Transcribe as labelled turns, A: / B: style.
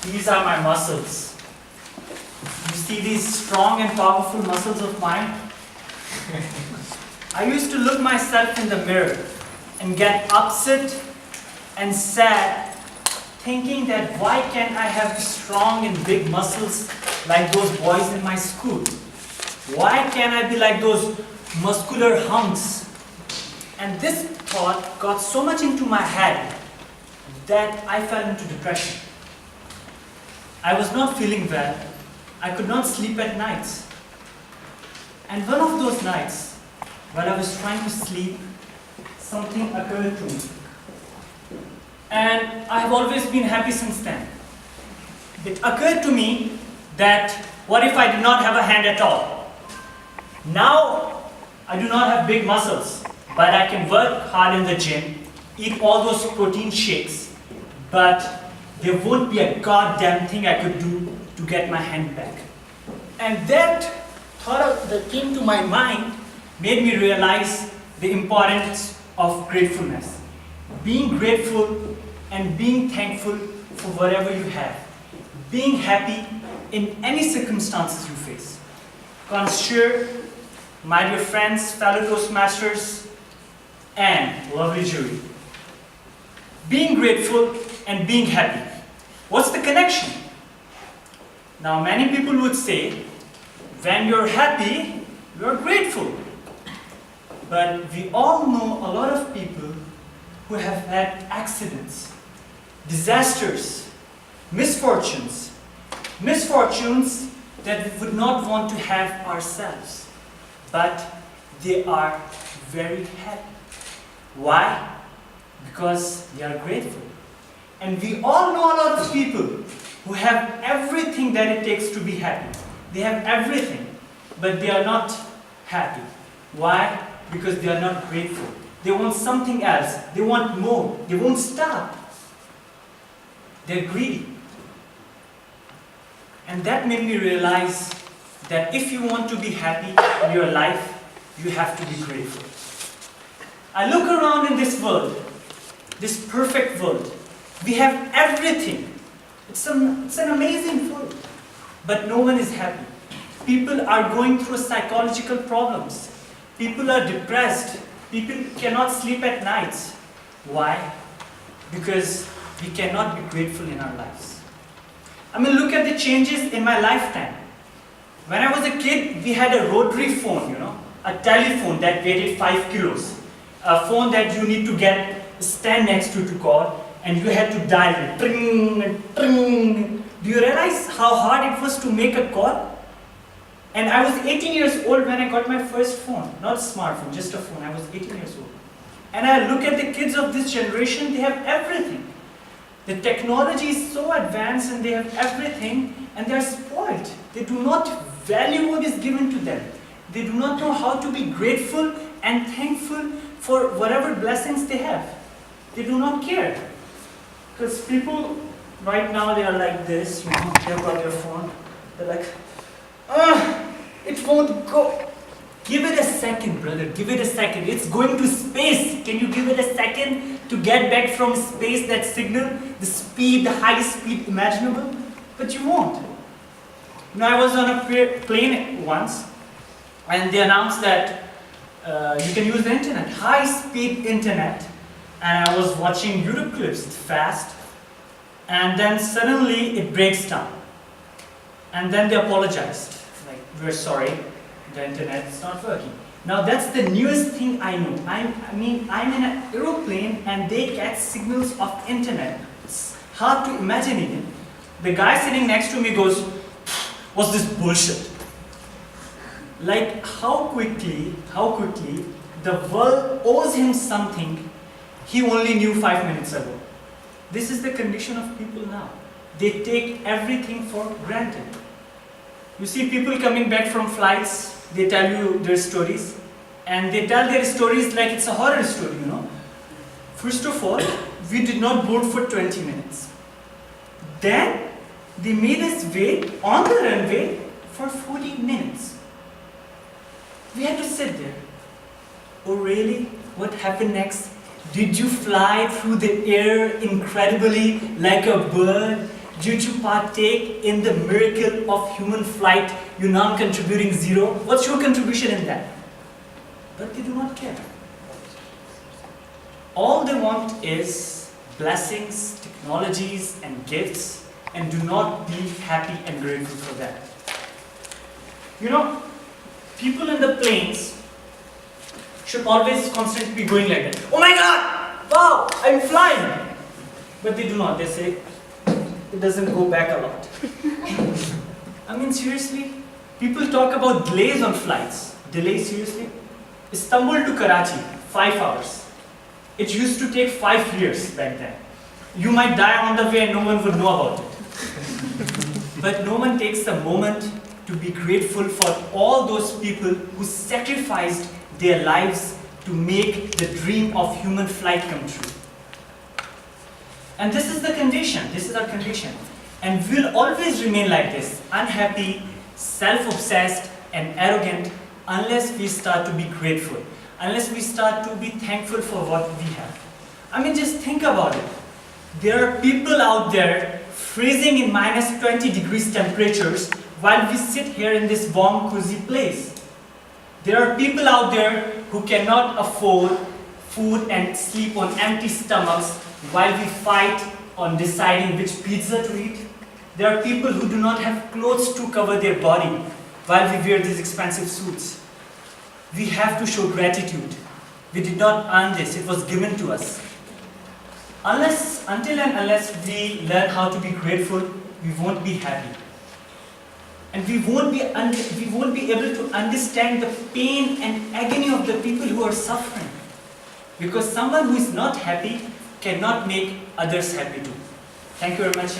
A: These are my muscles. You see these strong and powerful muscles of mine? I used to look myself in the mirror and get upset and sad, thinking that why can't I have strong and big muscles like those boys in my school? Why can't I be like those muscular hunks? And this thought got so much into my head that I fell into depression. I was not feeling well. I could not sleep at nights. And one of those nights, while I was trying to sleep, something occurred to me. And I have always been happy since then. It occurred to me that what if I did not have a hand at all? Now I do not have big muscles, but I can work hard in the gym, eat all those protein shakes, but there won't be a goddamn thing I could do to get my hand back. And that thought that came to my mind made me realize the importance of gratefulness. Being grateful and being thankful for whatever you have. Being happy in any circumstances you face. Consider, my dear friends, fellow Toastmasters, and lovely jury. Being grateful and being happy. What's the connection? Now many people would say, when you're happy, you're grateful. But we all know a lot of people who have had accidents, disasters, misfortunes that we would not want to have ourselves. But they are very happy. Why? Because they are grateful. And we all know a lot of people who have everything that it takes to be happy. They have everything, but they are not happy. Why? Because they are not grateful. They want something else. They want more. They won't stop. They're greedy. And that made me realize that if you want to be happy in your life, you have to be grateful. I look around in this world, this perfect world. We have everything. It's an amazing world. But no one is happy. People are going through psychological problems. People are depressed. People cannot sleep at nights. Why? Because we cannot be grateful in our lives. I mean, look at the changes in my lifetime. When I was a kid, we had a rotary phone, a telephone that weighed 5 kilos. A phone that you need to stand next to call, and you had to dial it. Tring, tring. Do you realize how hard it was to make a call? And I was 18 years old when I got my first phone. Not a smartphone, just a phone. I was 18 years old. And I look at the kids of this generation, they have everything. The technology is so advanced and they have everything, and they are spoiled. They do not value what is given to them. They do not know how to be grateful and thankful for whatever blessings they have. They do not care. Because people right now, they are like this, they've got their phone. They're like, it won't go. Give it a second, brother. Give it a second. It's going to space. Can you give it a second to get back from space, that signal, the speed, the highest speed imaginable? But you won't. I was on a plane once, and they announced that you can use the internet, high-speed internet. And I was watching YouTube clips fast, and then suddenly it breaks down. And then they apologized. Like, we're sorry, the internet is not working. Now that's the newest thing I know. I'm in an aeroplane and they get signals of internet. It's hard to imagine it. The guy sitting next to me goes, what's this bullshit? Like how quickly the world owes him something he only knew 5 minutes ago. This is the condition of people now. They take everything for granted. You see people coming back from flights, they tell you their stories, and they tell their stories like it's a horror story, First of all, we did not board for 20 minutes. Then, they made us wait on the runway for 40 minutes. We had to sit there. Oh really? What happened next? Did you fly through the air incredibly like a bird? Did you partake in the miracle of human flight, you non-contributing zero? What's your contribution in that? But they do not care. All they want is blessings, technologies, and gifts, and do not be happy and grateful for that. You know, people in the planes should always constantly be going like that. Oh my God! Wow! I'm flying! But they do not. They say, it doesn't go back a lot. I mean, seriously? People talk about delays on flights. Delays, seriously? Istanbul to Karachi, 5 hours. It used to take 5 years back then. You might die on the way and no one would know about it. But no one takes the moment to be grateful for all those people who sacrificed their lives to make the dream of human flight come true. And this is the condition, this is our condition. And we'll always remain like this, unhappy, self-obsessed, and arrogant unless we start to be grateful, unless we start to be thankful for what we have. I mean, just think about it. There are people out there freezing in minus 20 degrees temperatures while we sit here in this warm, cozy place. There are people out there who cannot afford food and sleep on empty stomachs while we fight on deciding which pizza to eat. There are people who do not have clothes to cover their body while we wear these expensive suits. We have to show gratitude. We did not earn this, it was given to us. Until and unless we learn how to be grateful, we won't be happy. And we won't be able to understand the pain and agony of the people who are suffering. Because someone who is not happy cannot make others happy too. Thank you very much.